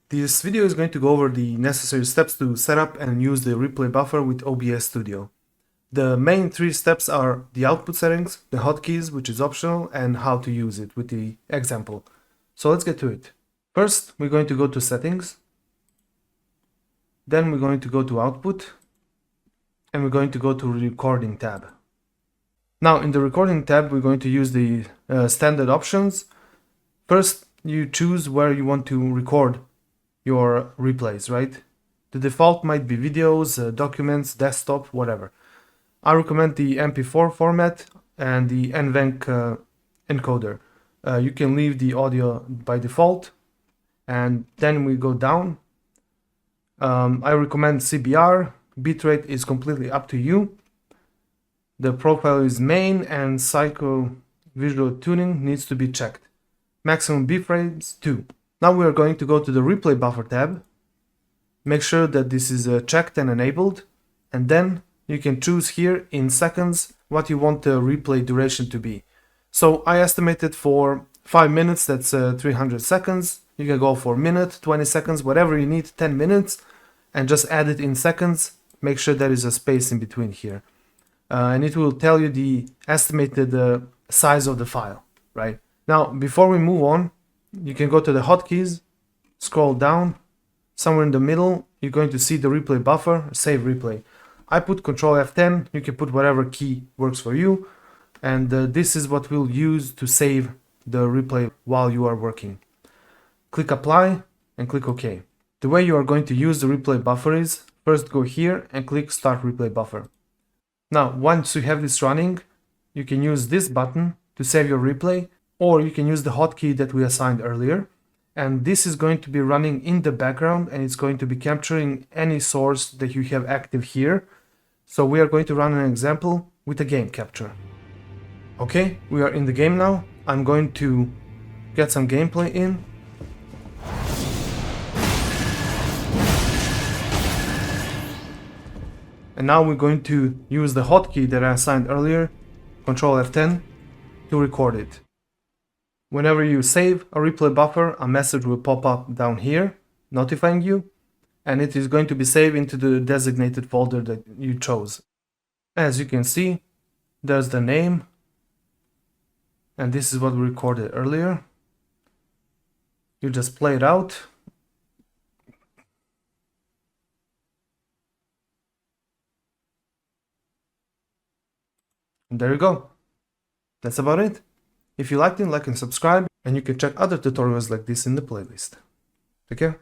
This video is going to go over the necessary steps to set up and use the replay buffer with OBS Studio. The main three steps are the output settings, the hotkeys, which is optional, and how to use it with the example. So let's get to it. First, we're going to go to settings. Then we're going to go to output. And we're going to go to recording tab. Now in the recording tab, we're going to use the standard options. First, you choose where you want to record your replays, right? The default might be videos, documents, desktop, whatever. I recommend the MP4 format and the NVENC encoder. You can leave the audio by default, and then we go down. I recommend CBR. Bitrate is completely up to you. The profile is main, and psycho visual tuning needs to be checked. Maximum biframes 2. Now we are going to go to the replay buffer tab. Make sure that this is checked and enabled, and then you can choose here in seconds what you want the replay duration to be. So I estimated for 5 minutes, that's 300 seconds. You can go for a minute, 20 seconds, whatever you need, 10 minutes, and just add it in seconds. Make sure there is a space in between here. And it will tell you the estimated size of the file, right? Now, before we move on, you can go to the hotkeys, scroll down, somewhere in the middle, you're going to see the replay buffer, save replay. I put Ctrl F10, you can put whatever key works for you, and this is what we'll use to save the replay while you are working. Click apply and click OK. The way you are going to use the replay buffer is, first go here and click start replay buffer. Now, once you have this running, you can use this button to save your replay, or you can use the hotkey that we assigned earlier. And this is going to be running in the background, and it's going to be capturing any source that you have active here. So we are going to run an example with a game capture. Okay, we are in the game now. I'm going to get some gameplay in. And now we're going to use the hotkey that I assigned earlier, Ctrl F10, to record it. Whenever you save a replay buffer, a message will pop up down here, notifying you, and it is going to be saved into the designated folder that you chose. As you can see, there's the name, and this is what we recorded earlier. You just play it out. And there you go. That's about it. If you liked it, like and subscribe, and you can check other tutorials like this in the playlist. Take care.